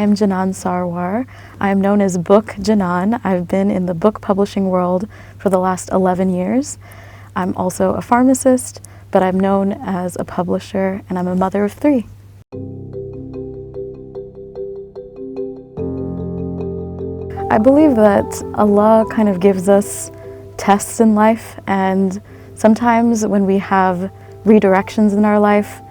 I'm Janan Sarwar. I am known as Book Janan. I've been in the book publishing world for the last 11 years. I'm also a pharmacist, but I'm known as a publisher, and I'm a mother of 3. I believe that Allah kind of gives us tests in life, and sometimes when we have redirections in our life,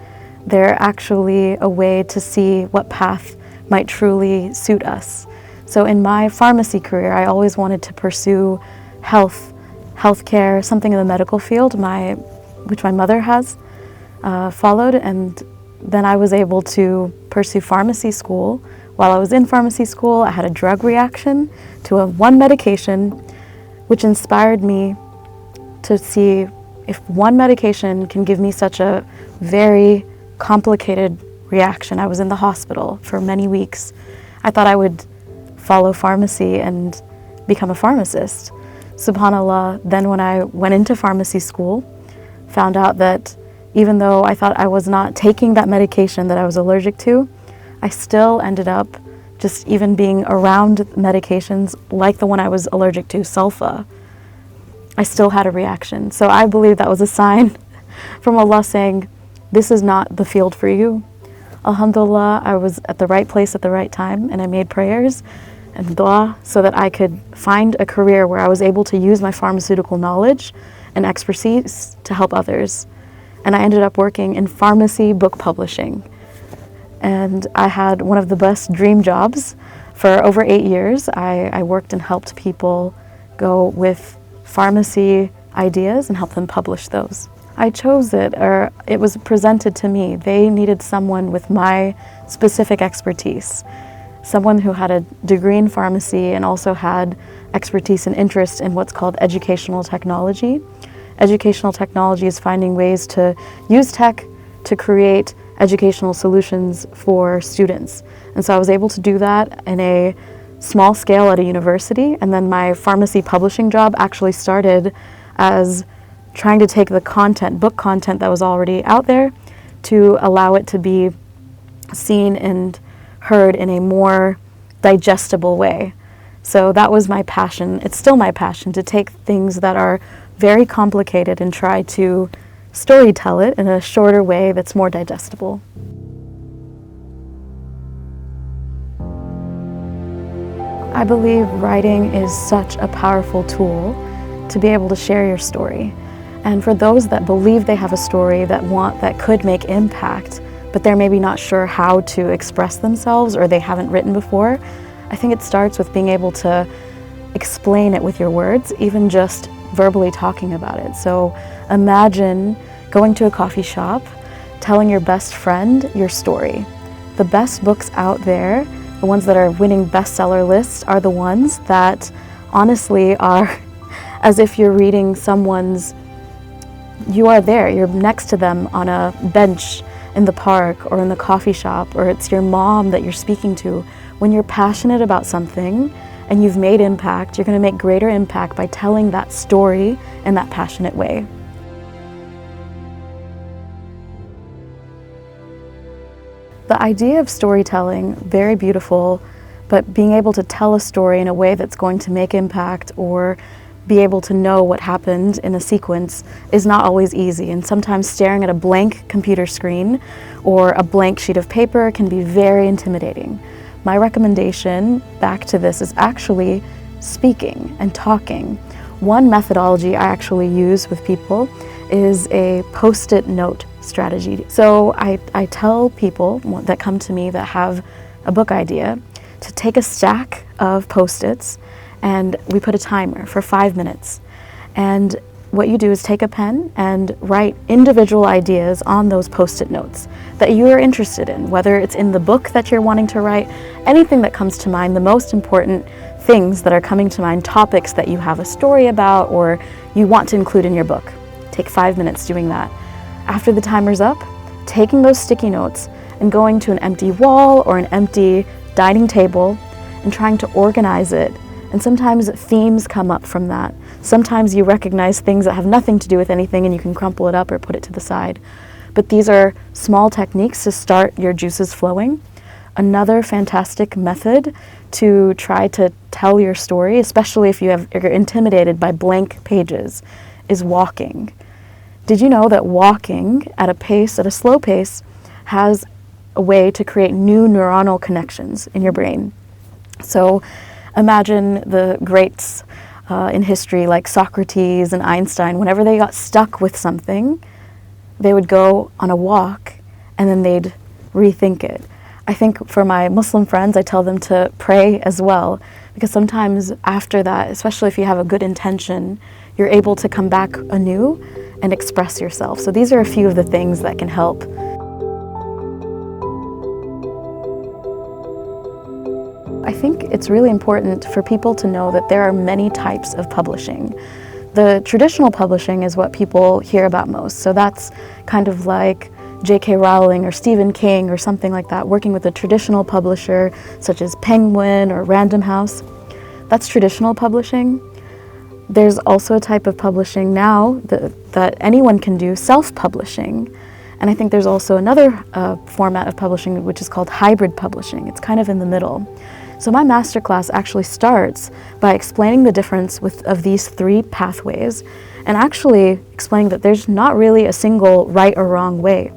they're actually a way to see what path might truly suit us. So in my pharmacy career, I always wanted to pursue healthcare, something in the medical field, which my mother has followed, and then I was able to pursue pharmacy school. While I was in pharmacy school, I had a drug reaction to one medication, which inspired me to see if one medication can give me such a very complicated reaction. I was in the hospital for many weeks. I thought I would follow pharmacy and become a pharmacist. SubhanAllah, then when I went into pharmacy school, found out that even though I thought I was not taking that medication that I was allergic to, I still ended up just even being around medications like the one I was allergic to, sulfa. I still had a reaction. So I believe that was a sign from Allah saying, this is not the field for you. Alhamdulillah, I was at the right place at the right time, and I made prayers and dua so that I could find a career where I was able to use my pharmaceutical knowledge and expertise to help others. And I ended up working in pharmacy book publishing. And I had one of the best dream jobs. For over 8 years, I worked and helped people go with pharmacy ideas and help them publish those. I chose it, or it was presented to me. They needed someone with my specific expertise, someone who had a degree in pharmacy and also had expertise and interest in what's called educational technology. Educational technology is finding ways to use tech to create educational solutions for students. And so I was able to do that in a small scale at a university, and then my pharmacy publishing job actually started as trying to take the content, book content that was already out there, to allow it to be seen and heard in a more digestible way. So that was my passion. It's still my passion to take things that are very complicated and try to storytell it in a shorter way that's more digestible. I believe writing is such a powerful tool to be able to share your story. And for those that believe they have a story that could make impact, but they're maybe not sure how to express themselves or they haven't written before, I think it starts with being able to explain it with your words, even just verbally talking about it. So imagine going to a coffee shop, telling your best friend your story. The best books out there, the ones that are winning bestseller lists, are the ones that honestly are as if you're reading someone's, you are there, you're next to them on a bench in the park or in the coffee shop, or it's your mom that you're speaking to. When you're passionate about something and you've made impact, you're going to make greater impact by telling that story in that passionate way. The idea of storytelling, very beautiful, but being able to tell a story in a way that's going to make impact or be able to know what happened in a sequence is not always easy. And sometimes staring at a blank computer screen or a blank sheet of paper can be very intimidating. My recommendation back to this is actually speaking and talking. One methodology I actually use with people is a post-it note strategy. So I tell people that come to me that have a book idea to take a stack of post-its, and we put a timer for 5 minutes. And what you do is take a pen and write individual ideas on those post-it notes that you are interested in, whether it's in the book that you're wanting to write, anything that comes to mind, the most important things that are coming to mind, topics that you have a story about or you want to include in your book. Take 5 minutes doing that. After the timer's up, taking those sticky notes and going to an empty wall or an empty dining table and trying to organize it. And sometimes themes come up from that. Sometimes you recognize things that have nothing to do with anything and you can crumple it up or put it to the side. But these are small techniques to start your juices flowing. another fantastic method to try to tell your story, especially if you're intimidated by blank pages, is walking. Did you know that walking at a slow pace, has a way to create new neuronal connections in your brain? So imagine the greats in history like Socrates and Einstein. Whenever they got stuck with something, they would go on a walk and then they'd rethink it. I think for my Muslim friends, I tell them to pray as well, because sometimes after that, especially if you have a good intention, you're able to come back anew and express yourself. So these are a few of the things that can help. I think it's really important for people to know that there are many types of publishing. The traditional publishing is what people hear about most. So that's kind of like J.K. Rowling or Stephen King or something like that, working with a traditional publisher such as Penguin or Random House. That's traditional publishing. There's also a type of publishing now that anyone can do, self-publishing. And I think there's also another format of publishing which is called hybrid publishing. It's kind of in the middle. So my masterclass actually starts by explaining the difference of these three pathways, and actually explaining that there's not really a single right or wrong way.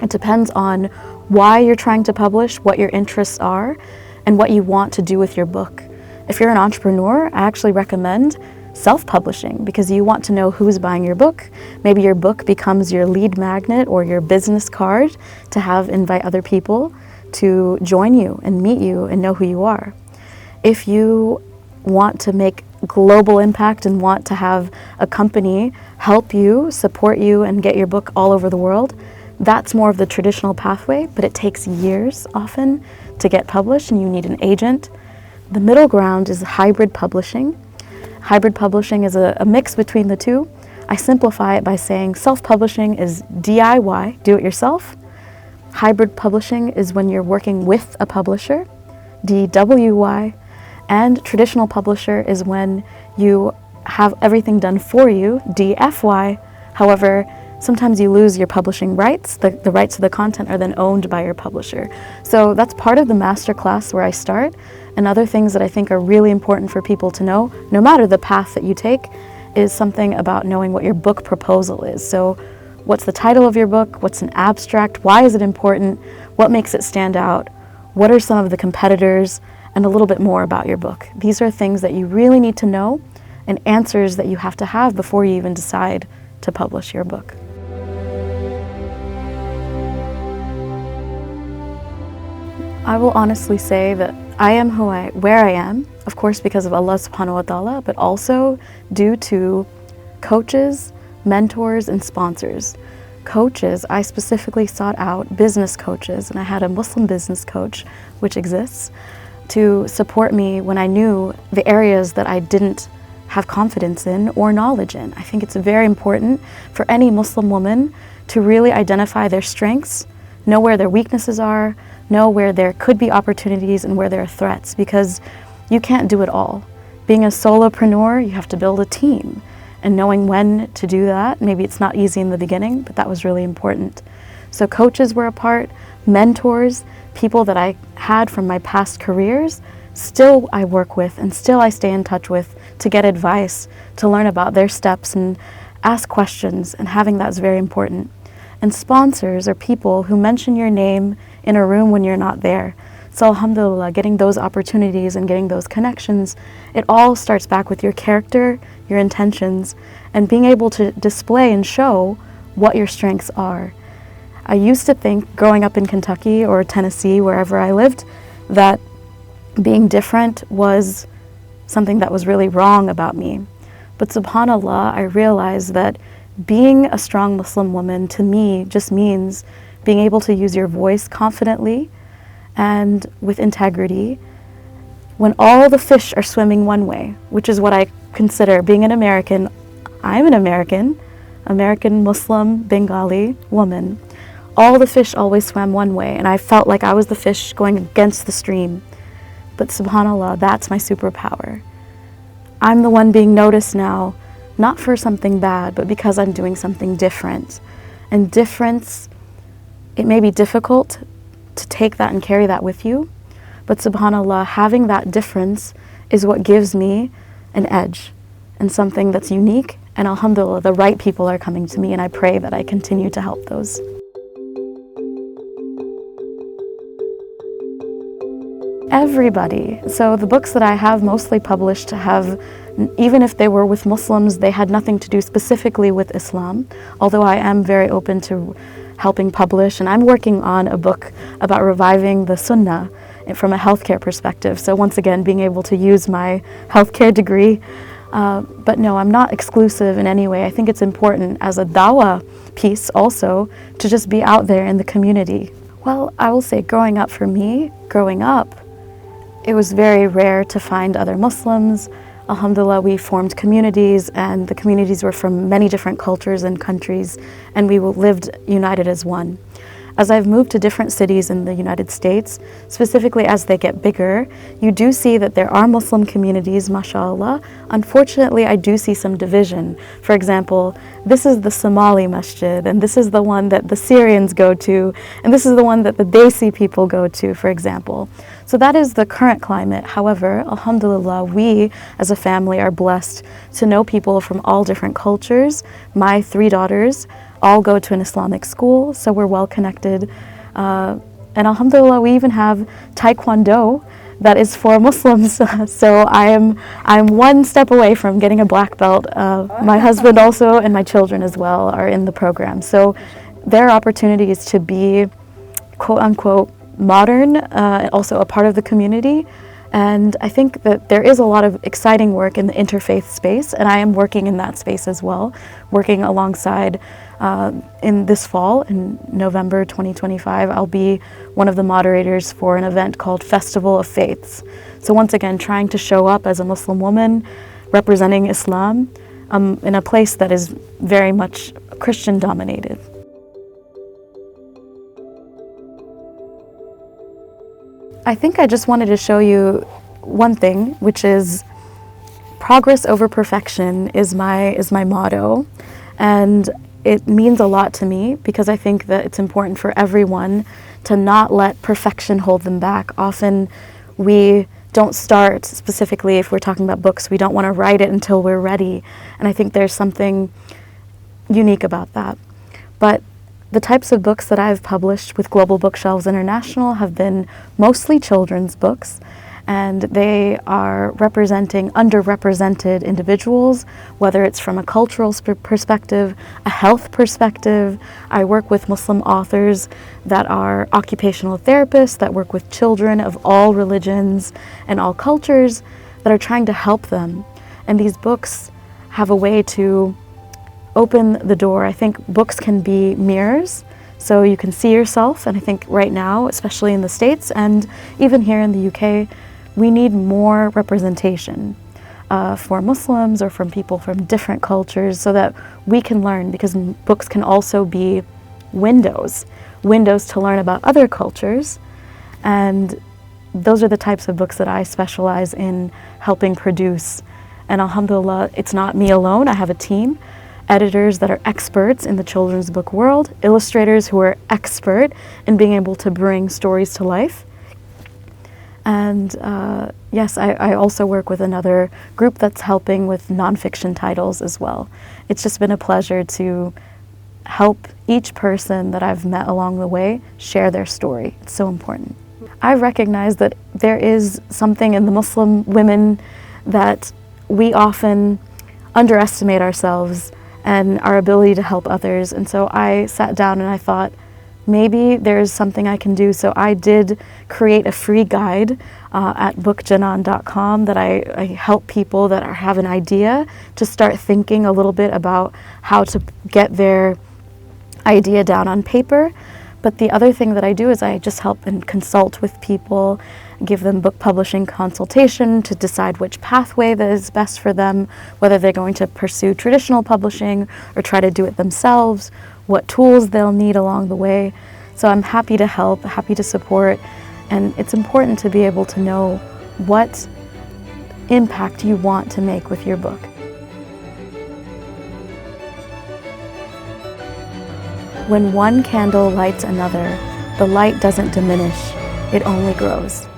It depends on why you're trying to publish, what your interests are, and what you want to do with your book. If you're an entrepreneur, I actually recommend self-publishing, because you want to know who's buying your book. Maybe your book becomes your lead magnet or your business card to invite other people to join you and meet you and know who you are. If you want to make global impact and want to have a company help you, support you, and get your book all over the world, that's more of the traditional pathway, but it takes years often to get published and you need an agent. The middle ground is hybrid publishing. Hybrid publishing is a mix between the two. I simplify it by saying self-publishing is DIY, do it yourself. Hybrid publishing is when you're working with a publisher, DWY. And traditional publisher is when you have everything done for you, DFY. However, sometimes you lose your publishing rights. The rights to the content are then owned by your publisher. So that's part of the masterclass where I start. And other things that I think are really important for people to know, no matter the path that you take, is something about knowing what your book proposal is. So what's the title of your book? What's an abstract? Why is it important? What makes it stand out? What are some of the competitors? And a little bit more about your book. These are things that you really need to know and answers that you have to have before you even decide to publish your book. I will honestly say that I am where I am, of course because of Allah subhanahu wa ta'ala, but also due to coaches, mentors, and sponsors. Coaches, I specifically sought out business coaches, and I had a Muslim business coach, which exists, to support me when I knew the areas that I didn't have confidence in or knowledge in. I think it's very important for any Muslim woman to really identify their strengths, know where their weaknesses are, know where there could be opportunities and where there are threats, because you can't do it all. Being a solopreneur, you have to build a team, and knowing when to do that, maybe it's not easy in the beginning, but that was really important. So coaches were a part, mentors, people that I had from my past careers, still I work with and still I stay in touch with to get advice, to learn about their steps and ask questions, and having that is very important. And sponsors are people who mention your name in a room when you're not there. So alhamdulillah, getting those opportunities and getting those connections, it all starts back with your character, your intentions, and being able to display and show what your strengths are. I used to think, growing up in Kentucky or Tennessee, wherever I lived, that being different was something that was really wrong about me. But subhanAllah, I realized that being a strong Muslim woman to me just means being able to use your voice confidently and with integrity when all the fish are swimming one way, which is what I consider being an American. I'm an American Muslim Bengali woman. All the fish always swam one way, and I felt like I was the fish going against the stream. But subhanAllah, that's my superpower. I'm the one being noticed now, not for something bad, but because I'm doing something different. And difference, it may be difficult to take that and carry that with you. But subhanAllah, having that difference is what gives me an edge and something that's unique. And alhamdulillah, the right people are coming to me, and I pray that I continue to help those. Everybody. So the books that I have mostly published have, even if they were with Muslims, they had nothing to do specifically with Islam, although I am very open to helping publish, and I'm working on a book about reviving the Sunnah from a healthcare perspective. So once again, being able to use my healthcare degree. But no, I'm not exclusive in any way. I think it's important as a dawah piece also to just be out there in the community. Well, I will say growing up, it was very rare to find other Muslims. Alhamdulillah, we formed communities, and the communities were from many different cultures and countries, and we lived united as one. As I've moved to different cities in the United States, specifically as they get bigger, you do see that there are Muslim communities, mashallah. Unfortunately, I do see some division. For example, this is the Somali masjid, and this is the one that the Syrians go to, and this is the one that the Desi people go to, for example. So that is the current climate. However, alhamdulillah, we as a family are blessed to know people from all different cultures. My 3 daughters all go to an Islamic school, so we're well connected. And alhamdulillah, we even have Taekwondo that is for Muslims. So I'm one step away from getting a black belt. My husband also and my children as well are in the program. So there are opportunities to be quote unquote modern, also a part of the community. And I think that there is a lot of exciting work in the interfaith space, and I am working in that space as well, working alongside in this fall, in November 2025, I'll be one of the moderators for an event called Festival of Faiths. So once again, trying to show up as a Muslim woman representing Islam in a place that is very much Christian dominated. I think I just wanted to show you one thing, which is progress over perfection is my motto, and it means a lot to me because I think that it's important for everyone to not let perfection hold them back. Often we don't start, specifically if we're talking about books, we don't want to write it until we're ready, and I think there's something unique about that. But the types of books that I've published with Global Bookshelves International have been mostly children's books, and they are representing underrepresented individuals, whether it's from a cultural perspective, a health perspective. I work with Muslim authors that are occupational therapists that work with children of all religions and all cultures that are trying to help them. And these books have a way to open the door. I think books can be mirrors, so you can see yourself, and I think right now, especially in the States and even here in the UK, we need more representation for Muslims or from people from different cultures so that we can learn, because books can also be windows to learn about other cultures, and those are the types of books that I specialize in helping produce. And alhamdulillah, it's not me alone. I have a team. Editors that are experts in the children's book world, illustrators who are expert in being able to bring stories to life. And yes, I also work with another group that's helping with nonfiction titles as well. It's just been a pleasure to help each person that I've met along the way share their story. It's so important. I've recognized that there is something in the Muslim women that we often underestimate ourselves and our ability to help others. And so I sat down and I thought, maybe there's something I can do. So I did create a free guide at bookjanan.com that I help people that have an idea to start thinking a little bit about how to get their idea down on paper. But the other thing that I do is I just help and consult with people, give them book publishing consultation to decide which pathway that is best for them, whether they're going to pursue traditional publishing or try to do it themselves, what tools they'll need along the way. So I'm happy to help, happy to support, and it's important to be able to know what impact you want to make with your book. When one candle lights another, the light doesn't diminish, it only grows.